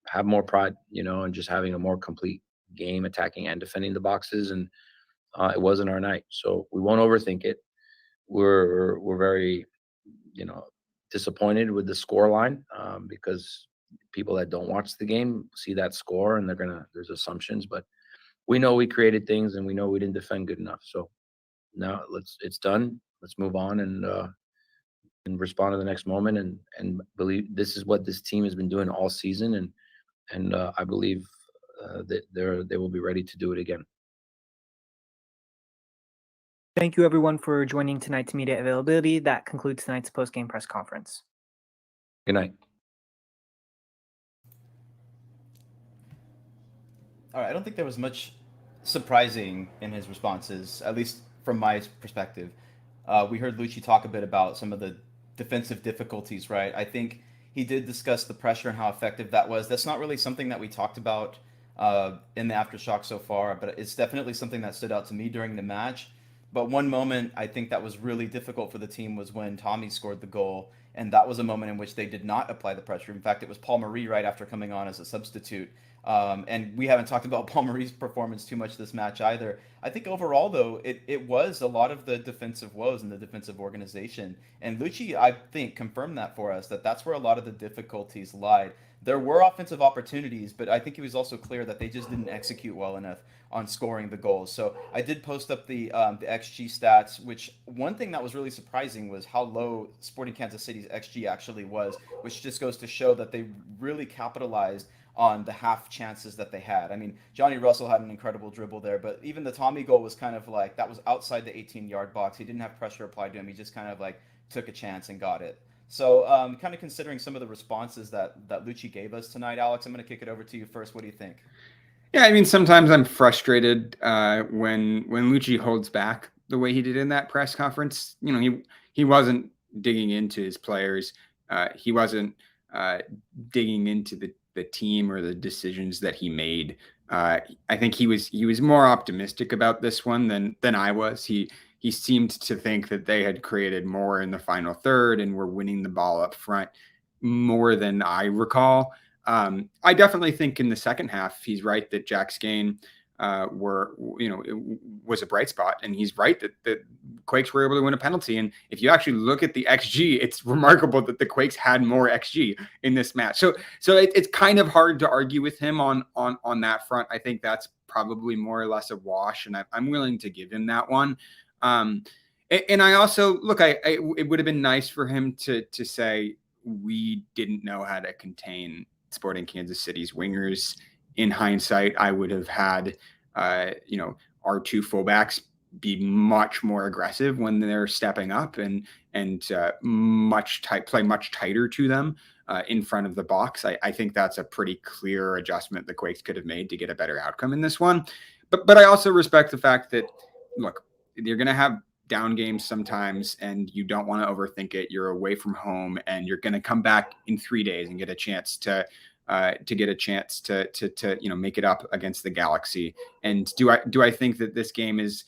have more pride, in just having a more complete game, attacking and defending the boxes. And it wasn't our night. So we won't overthink it. We're very, disappointed with the score line, because people that don't watch the game see that score and there's assumptions, but we know we created things and we know we didn't defend good enough. So now it's done. Let's move on and respond to the next moment and believe this is what this team has been doing all season. And I believe that they will be ready to do it again. Thank you, everyone, for joining tonight's media availability. That concludes tonight's post-game press conference. Good night. All right, I don't think there was much surprising in his responses, at least from my perspective. We heard Luchi talk a bit about some of the defensive difficulties, right? I think he did discuss the pressure and how effective that was. That's not really something that we talked about in the Aftershock so far, but it's definitely something that stood out to me during the match. But one moment I think that was really difficult for the team was when Tommy scored the goal, and that was a moment in which they did not apply the pressure. In fact, it was Paul Marie right after coming on as a substitute. And we haven't talked about Paul Marie's performance too much this match either. I think overall, though, it was a lot of the defensive woes and the defensive organization. And Luchi, I think, confirmed that for us, that that's where a lot of the difficulties lied. There were offensive opportunities, but I think he was also clear that they just didn't execute well enough on scoring the goals. So I did post up the XG stats, which one thing that was really surprising was how low Sporting Kansas City's XG actually was, which just goes to show that they really capitalized on the half chances that they had. I mean, Johnny Russell had an incredible dribble there, but even the Tommy goal was kind of like, that was outside the 18-yard box. He didn't have pressure applied to him. He just kind of like took a chance and got it. So kind of considering some of the responses that Luchi gave us tonight, Alex, I'm going to kick it over to you first. What do you think? Yeah, I mean, sometimes I'm frustrated when Luchi holds back the way he did in that press conference. He wasn't digging into his players. He wasn't digging into the team or the decisions that he made. I think he was more optimistic about this one than I was. He seemed to think that they had created more in the final third and were winning the ball up front more than I recall. I definitely think in the second half, he's right that Jack Skane was a bright spot. And he's right that Quakes were able to win a penalty. And if you actually look at the XG, it's remarkable that the Quakes had more XG in this match. So it's kind of hard to argue with him on that front. I think that's probably more or less a wash, and I'm willing to give him that one. And I also look, it would have been nice for him to say we didn't know how to contain Sporting Kansas City's wingers. In hindsight, I would have had, our two fullbacks be much more aggressive when they're stepping up and play much tighter to them in front of the box. I think that's a pretty clear adjustment the Quakes could have made to get a better outcome in this one. But I also respect the fact that, look, you're going to have down games sometimes and you don't want to overthink it. You're away from home and you're going to come back in 3 days and get a chance to make it up against the Galaxy. And do I think that this game is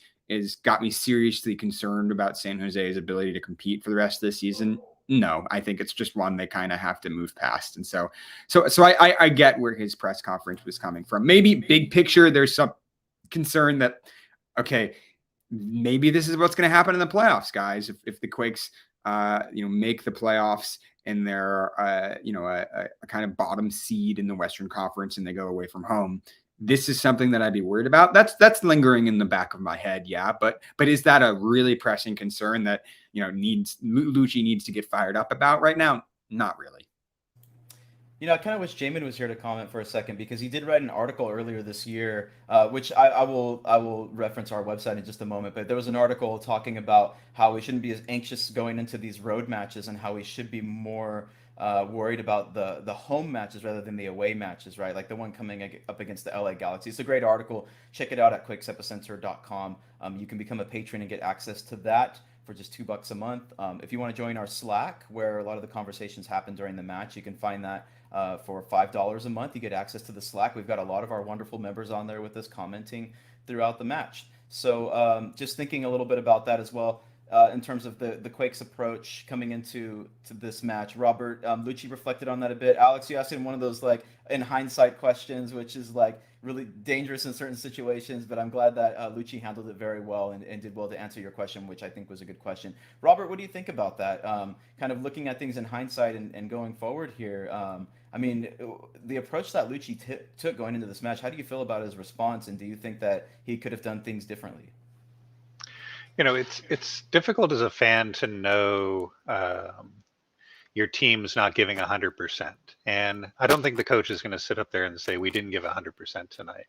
got me seriously concerned about San Jose's ability to compete for the rest of the season? No, I think it's just one they kind of have to move past. And so I get where his press conference was coming from. Maybe big picture, there's some concern that, okay, maybe this is what's going to happen in the playoffs, guys. If the Quakes, make the playoffs and they're, a kind of bottom seed in the Western Conference and they go away from home, this is something that I'd be worried about. That's lingering in the back of my head. Yeah. But is that a really pressing concern that, Luchi needs to get fired up about right now? Not really. I kind of wish Jamon was here to comment for a second, because he did write an article earlier this year, which I will reference our website in just a moment. But there was an article talking about how we shouldn't be as anxious going into these road matches and how we should be more worried about the home matches rather than the away matches, right? Like the one coming up against the LA Galaxy. It's a great article. Check it out at quakesepicenter.com. You can become a patron and get access to that for just $2 a month. If you want to join our Slack, where a lot of the conversations happen during the match, you can find that for $5 a month. You get access to the Slack. We've got a lot of our wonderful members on there with us commenting throughout the match. So just thinking a little bit about that as well, in terms of the Quakes approach coming into this match. Robert, Luchi reflected on that a bit. Alex, you asked him one of those like in hindsight questions, which is like really dangerous in certain situations, but I'm glad that Luchi handled it very well and did well to answer your question, which I think was a good question. Robert, what do you think about that? Kind of looking at things in hindsight and going forward here. The approach that Luchi took going into this match, how do you feel about his response, and do you think that he could have done things differently? It's difficult as a fan to know your team's not giving 100%. And I don't think the coach is going to sit up there and say, we didn't give 100% tonight.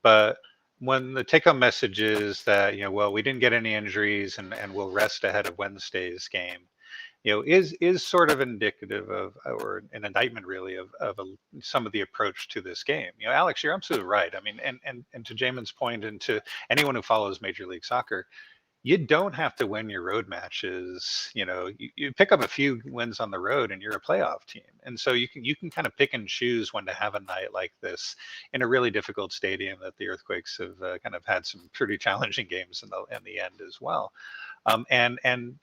But when the take-home message is that, we didn't get any injuries and we'll rest ahead of Wednesday's game, is sort of indicative of, or an indictment really of some of the approach to this game. Alex, you're absolutely right. I mean, and to Jamon's point, and to anyone who follows Major League Soccer, you don't have to win your road matches. You pick up a few wins on the road and you're a playoff team. And so you can kind of pick and choose when to have a night like this in a really difficult stadium that the Earthquakes have kind of had some pretty challenging games in the end as well. And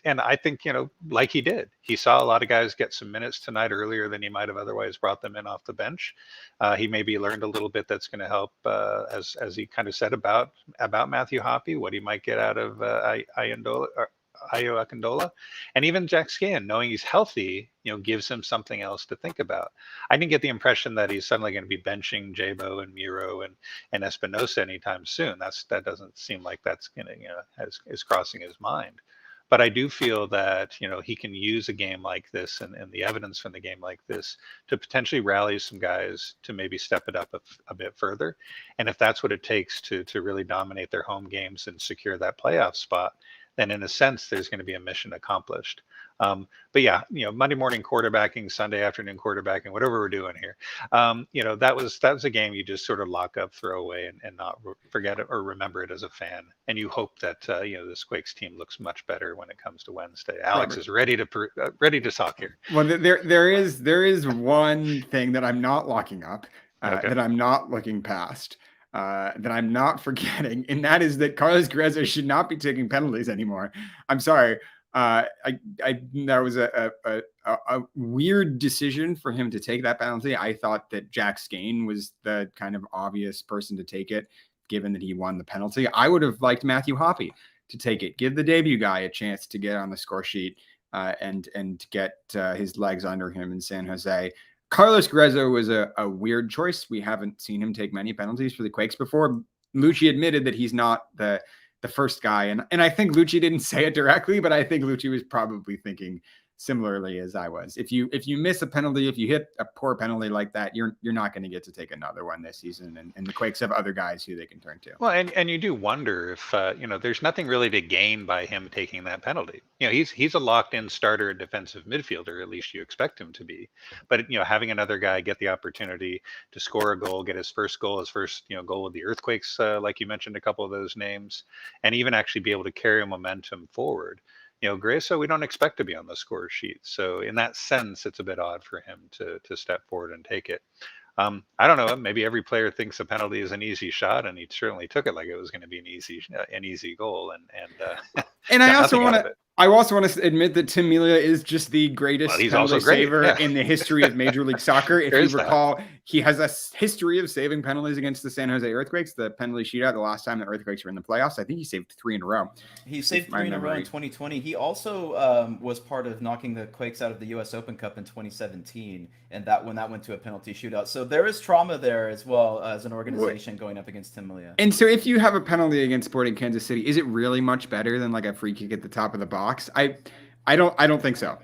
I think, like he did, he saw a lot of guys get some minutes tonight earlier than he might have otherwise brought them in off the bench. He maybe learned a little bit that's going to help, as he kind of said about Matthew Hoppe, what he might get out of Ayo Akindola, and even Jack Scan, knowing he's healthy, gives him something else to think about. I didn't get the impression that he's suddenly going to be benching Jabo and Miro and Espinosa anytime soon. That doesn't seem like that's going to, is crossing his mind. But I do feel that, he can use a game like this and the evidence from the game like this to potentially rally some guys to maybe step it up a bit further. And if that's what it takes to really dominate their home games and secure that playoff spot, then in a sense, there's going to be a mission accomplished. But yeah, Monday morning quarterbacking, Sunday afternoon quarterbacking, whatever we're doing here, that was a game you just sort of lock up, throw away, and not forget it or remember it as a fan. And you hope that this Quakes team looks much better when it comes to Wednesday. Alex is ready to talk here. Well, there is one thing that I'm not locking up, that I'm not looking past. That I'm not forgetting, and that is that Carlos Greza should not be taking penalties anymore. I'm sorry. That was a weird decision for him to take that penalty. I thought that Jack Skane was the kind of obvious person to take it. given that he won the penalty. I would have liked Matthew Hoppe to take it, give the debut guy a chance to get on the score sheet and get his legs under him in San Jose. Carlos Grezzo was a weird choice. We haven't seen him take many penalties for the Quakes before. Luchi admitted that he's not the first guy. And I think Luchi didn't say it directly, but I think Luchi was probably thinking similarly as I was. If you miss a penalty, if you hit a poor penalty like that, you're not going to get to take another one this season. And the Quakes have other guys who they can turn to. Well, and you do wonder if there's nothing really to gain by him taking that penalty. He's a locked-in starter defensive midfielder, at least you expect him to be. But having another guy get the opportunity to score a goal, get his first goal with the Earthquakes, like you mentioned a couple of those names, and even actually be able to carry momentum forward. Grayso, we don't expect to be on the score sheet. So in that sense, it's a bit odd for him to step forward and take it. I don't know. Maybe every player thinks a penalty is an easy shot, and he certainly took it like it was going to be an easy goal. And I also want to admit that Tim Melia is just the greatest penalty saver in the history of Major League Soccer. If you recall, he has a history of saving penalties against the San Jose Earthquakes, the penalty shootout, the last time the Earthquakes were in the playoffs. I think he saved 3 in a row. He saved 3 in a row in 2020. He also was part of knocking the Quakes out of the U.S. Open Cup in 2017, and when that went to a penalty shootout. So there is trauma there as well as an organization going up against Tim Melia. And so if you have a penalty against Sporting Kansas City, is it really much better than like a free kick at the top of the box? I don't think so.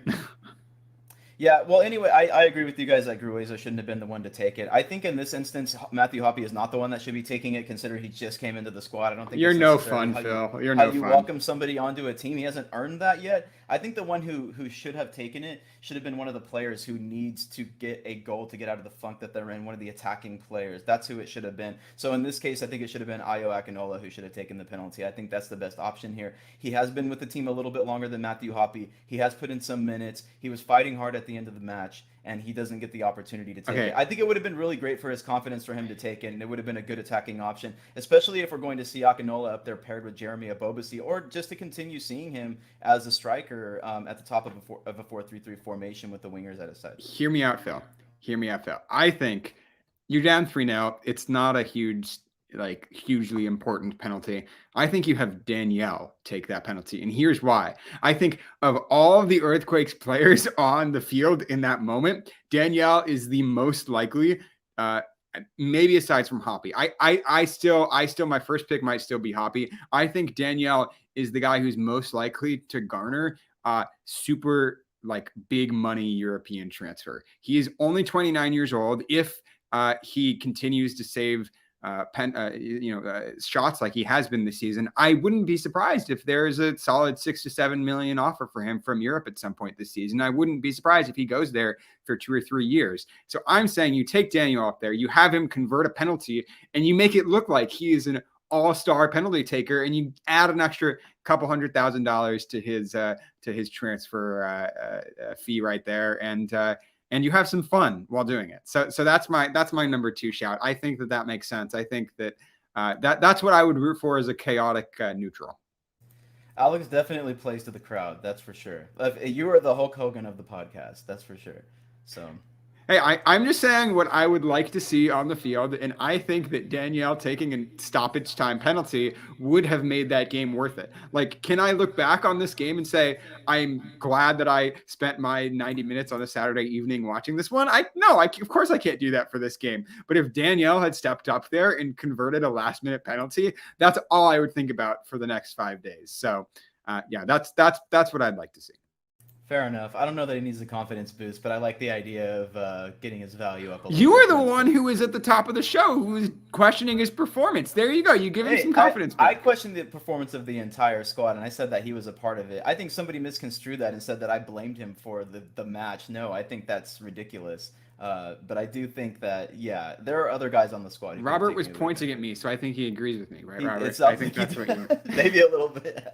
Yeah, well, anyway, I agree with you guys that Gruezo shouldn't have been the one to take it. I think in this instance, Matthew Hoppe is not the one that should be taking it, considering he just came into the squad. I don't think you're no fun, Phil. You're no fun. Welcome somebody onto a team. He hasn't earned that yet. I think the one who should have taken it should have been one of the players who needs to get a goal to get out of the funk that they're in, one of the attacking players. That's who it should have been. So in this case, I think it should have been Ayo Akinola who should have taken the penalty. I think that's the best option here. He has been with the team a little bit longer than Matthew Hoppe. He has put in some minutes. He was fighting hard at the end of the match, and he doesn't get the opportunity to take it. I think it would have been really great for his confidence for him to take it, and it would have been a good attacking option, especially if we're going to see Akinola up there paired with Jeremy Abobasi, or just to continue seeing him as a striker at the top of a 4-3-3 formation with the wingers at his side. Hear me out, Phil. I think you're down 3-0. It's not a hugely important penalty. I think you have Danielle take that penalty. And here's why. I think of all of the Earthquakes players on the field in that moment, Danielle is the most likely, maybe aside from Hoppe. I still, my first pick might still be Hoppe. I think Danielle is the guy who's most likely to garner super big money European transfer. He is only 29 years old. If he continues to save shots like he has been this season, I wouldn't be surprised if there is a solid $6 to $7 million offer for him from Europe at some point this season. I wouldn't be surprised if he goes there for 2 or 3 years. So I'm saying you take Daniel up there, you have him convert a penalty, and you make it look like he is an all-star penalty taker, and you add an extra couple $100,000 to his transfer fee right there, and you have some fun while doing it. So that's my number 2 shout. I think that makes sense. I think that that's what I would root for as a chaotic neutral. Alex definitely plays to the crowd. That's for sure. You are the Hulk Hogan of the podcast. That's for sure. So. Hey, I'm just saying what I would like to see on the field, and I think that Danielle taking a stoppage time penalty would have made that game worth it. Can I look back on this game and say, I'm glad that I spent my 90 minutes on a Saturday evening watching this one? Of course I can't do that for this game. But if Danielle had stepped up there and converted a last-minute penalty, that's all I would think about for the next 5 days. So, that's what I'd like to see. Fair enough. I don't know that he needs a confidence boost, but I like the idea of getting his value up a little You bit. are the one who was at the top of the show who was questioning his performance. There you go. You give him some confidence. I questioned the performance of the entire squad, and I said that he was a part of it. I think somebody misconstrued that and said that I blamed him for the match. No, I think that's ridiculous. But I do think that, there are other guys on the squad. Robert was pointing at me, so I think he agrees with me, right, Robert? I think that's what you maybe a little bit.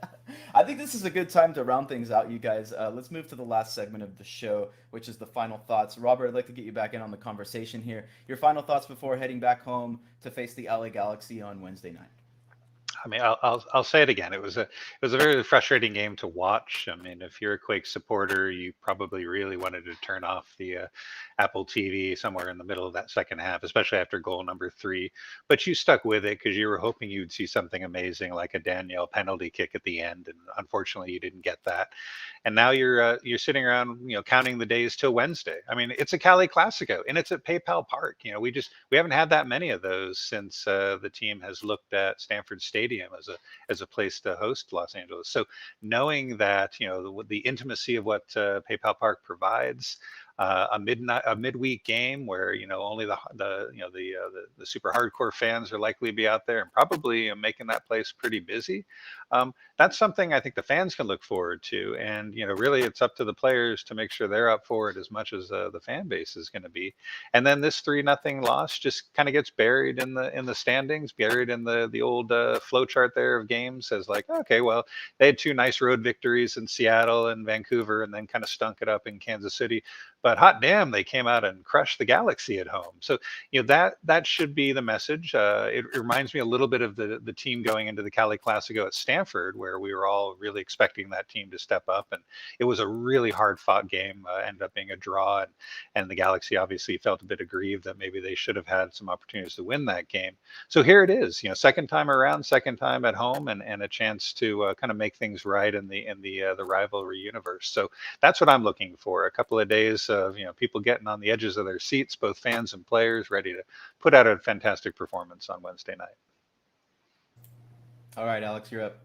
I think this is a good time to round things out, you guys. Let's move to the last segment of the show, which is the final thoughts. Robert, I'd like to get you back in on the conversation here. Your final thoughts before heading back home to face the LA Galaxy on Wednesday night. I mean, I'll say it again. It was a very frustrating game to watch. I mean, if you're a Quake supporter, you probably really wanted to turn off the Apple TV somewhere in the middle of that second half, especially after goal number 3. But you stuck with it because you were hoping you'd see something amazing like a Danielle penalty kick at the end, and unfortunately, you didn't get that. And now you're sitting around, counting the days till Wednesday. I mean, it's a Cali Classico, and it's at PayPal Park. We haven't had that many of those since the team has looked at Stanford Stadium as a place to host Los Angeles. So knowing that the intimacy of what PayPal Park provides, a midweek game where only the super hardcore fans are likely to be out there and probably making that place pretty busy. That's something I think the fans can look forward to, and really it's up to the players to make sure they're up for it as much as the fan base is going to be. And then this 3-0 loss just kind of gets buried in the standings, buried in the old flow chart there of games as like, okay, well, they had 2 nice road victories in Seattle and Vancouver, and then kind of stunk it up in Kansas City. But hot damn, they came out and crushed the Galaxy at home. So that should be the message. It reminds me a little bit of the team going into the Cali Classico at Stanford, where we were all really expecting that team to step up, and it was a really hard fought game. Ended up being a draw, and the Galaxy obviously felt a bit aggrieved that maybe they should have had some opportunities to win that game. So here it is, second time around, second time at home, and a chance to kind of make things right in the rivalry universe. So that's what I'm looking for. A couple of days of people getting on the edges of their seats, both fans and players, ready to put out a fantastic performance on Wednesday night. All right, Alex, you're up.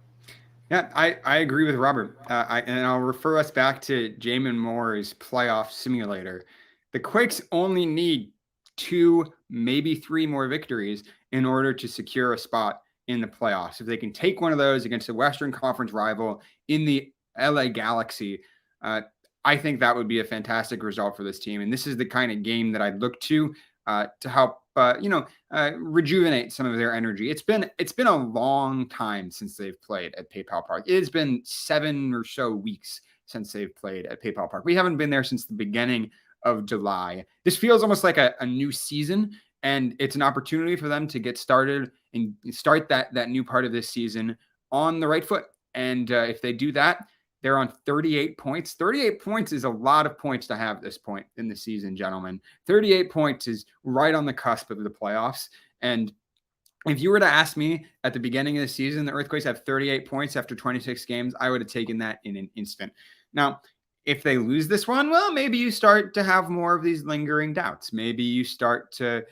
Yeah, I agree with Robert. And I'll refer us back to Jamon Moore's playoff simulator. The Quakes only need 2, maybe 3 more victories in order to secure a spot in the playoffs. If they can take one of those against the Western Conference rival in the LA Galaxy, I think that would be a fantastic result for this team. And this is the kind of game that I'd look to help rejuvenate some of their energy. It's been a long time since they've played at PayPal Park. It has been 7 or so weeks since they've played at PayPal Park. We haven't been there since the beginning of July. This feels almost like a new season, and it's an opportunity for them to get started and start that new part of this season on the right foot. And if they do that, they're on 38 points. 38 points is a lot of points to have at this point in the season, gentlemen. 38 points is right on the cusp of the playoffs. And if you were to ask me at the beginning of the season, the Earthquakes have 38 points after 26 games, I would have taken that in an instant. Now, if they lose this one, well, maybe you start to have more of these lingering doubts. Maybe you start to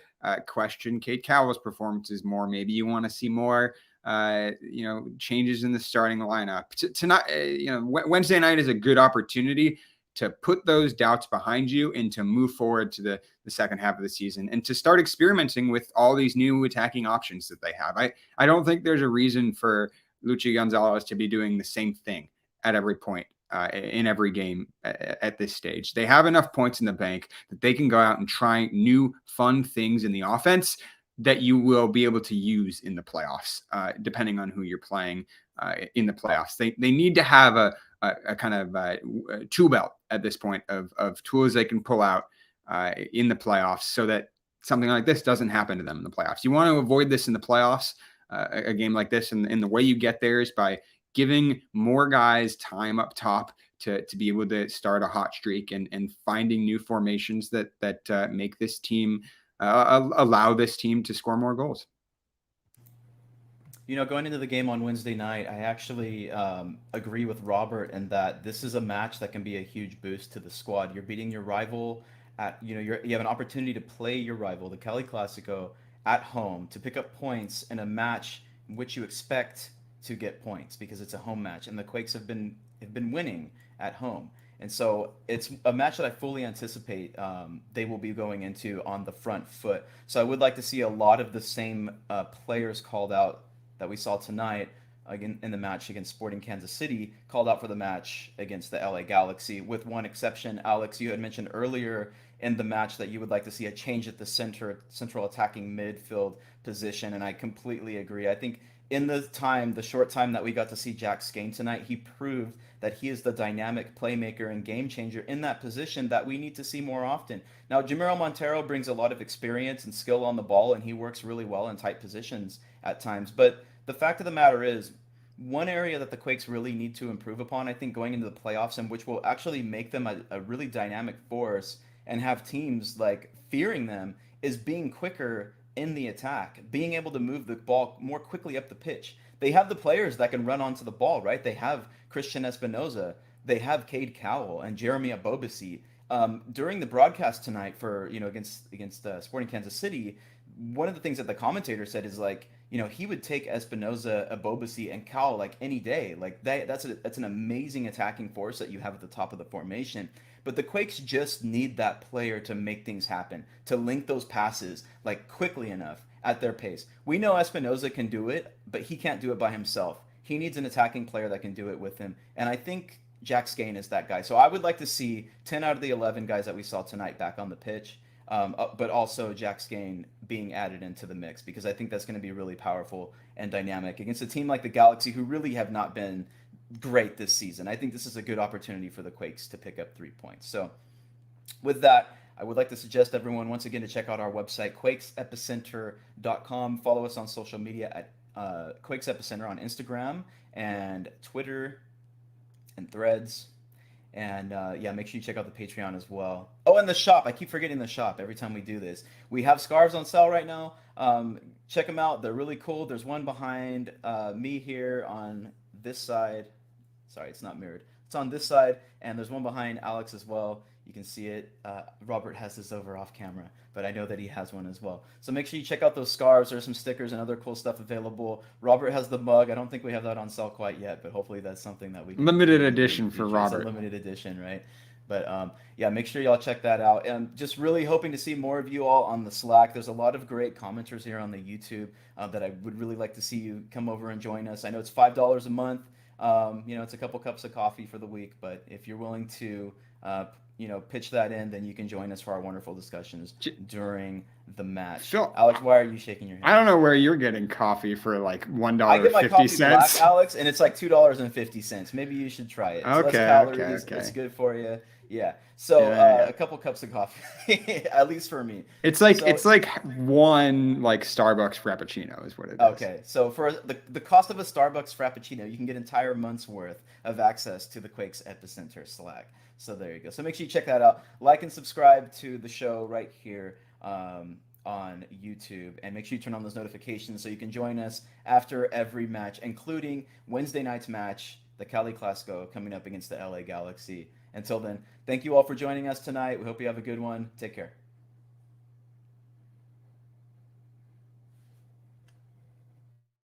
question Kate Cowell's performances more. Maybe you want to see more changes in the starting lineup. Tonight, Wednesday night is a good opportunity to put those doubts behind you and to move forward to the second half of the season and to start experimenting with all these new attacking options that they have. I don't think there's a reason for Luchi Gonzalez to be doing the same thing at every point in every game at this stage. They have enough points in the bank that they can go out and try new fun things in the offense that you will be able to use in the playoffs, depending on who you're playing in the playoffs. They need to have a kind of tool belt at this point of tools they can pull out in the playoffs so that something like this doesn't happen to them in the playoffs. You want to avoid this in the playoffs, a game like this, and the way you get there is by giving more guys time up top to be able to start a hot streak and finding new formations that make this team allow this team to score more goals. Going into the game on Wednesday night, I actually agree with Robert in that this is a match that can be a huge boost to the squad. You're beating your rival at, you have an opportunity to play your rival, the Cali Classico, at home to pick up points in a match in which you expect to get points because it's a home match, and the Quakes have been winning at home. And so it's a match that I fully anticipate they will be going into on the front foot. So I would like to see a lot of the same players called out that we saw tonight again in the match against Sporting Kansas City, called out for the match against the LA Galaxy, with one exception. Alex, you had mentioned earlier in the match that you would like to see a change at the central attacking midfield position, and I completely agree. I think in the short time that we got to see Jack Skane tonight, he proved that he is the dynamic playmaker and game changer in that position that we need to see more often. Now, Jamiro Montero brings a lot of experience and skill on the ball, and he works really well in tight positions at times. But the fact of the matter is, one area that the Quakes really need to improve upon, I think, going into the playoffs, and which will actually make them a really dynamic force and have teams like fearing them, is being quicker in the attack, being able to move the ball more quickly up the pitch. They have the players that can run onto the ball, right? They have Christian Espinoza, they have Cade Cowell and Jeremy Abobasi. During the broadcast tonight for against Sporting Kansas City, one of the things that the commentator said is like, he would take Espinoza, Abobasi, and Cowell like any day. Like that's an amazing attacking force that you have at the top of the formation. But the Quakes just need that player to make things happen, to link those passes like quickly enough at their pace. We know Espinoza can do it, but he can't do it by himself. He needs an attacking player that can do it with him. And I think Jack Skane is that guy. So I would like to see 10 out of the 11 guys that we saw tonight back on the pitch, but also Jack Skane being added into the mix, because I think that's going to be really powerful and dynamic against a team like the Galaxy, who really have not been great this season. I think this is a good opportunity for the Quakes to pick up 3 points. So with that, I would like to suggest everyone once again to check out our website, quakesepicenter.com. Follow us on social media at Quakes Epicenter on Instagram and Twitter and Threads. And make sure you check out the Patreon as well. Oh, and the shop. I keep forgetting the shop every time we do this. We have scarves on sale right now. Check them out. They're really cool. There's one behind me here on this side. Sorry, it's not mirrored. It's on this side, and there's one behind Alex as well. You can see it. Robert has this over off camera, but I know that he has one as well. So make sure you check out those scarves. There's some stickers and other cool stuff available. Robert has the mug. I don't think we have that on sale quite yet, but hopefully that's something that we can limited edition for Robert. It's a limited edition, right? But make sure y'all check that out. And just really hoping to see more of you all on the Slack. There's a lot of great commenters here on the YouTube that I would really like to see you come over and join us. I know it's $5 a month. It's a couple cups of coffee for the week, but if you're willing to pitch that in, then you can join us for our wonderful discussions during the match. Phil, Alex, why are you shaking your head? I don't know where you're getting coffee for like $1.50. I get my coffee black, Alex, and it's like $2.50. Maybe you should try it. It's less calories. It's good for you. Yeah. So a couple cups of coffee, at least for me. It's like one like Starbucks Frappuccino is what it is. Okay. So for the cost of a Starbucks Frappuccino, you can get entire month's worth of access to the Quakes Epicenter Slack. So there you go. So make sure you check that out. Like and subscribe to the show right here on YouTube, and make sure you turn on those notifications so you can join us after every match, including Wednesday night's match, the Cali Clasico, coming up against the LA Galaxy. Until then, thank you all for joining us tonight. We hope you have a good one. Take care.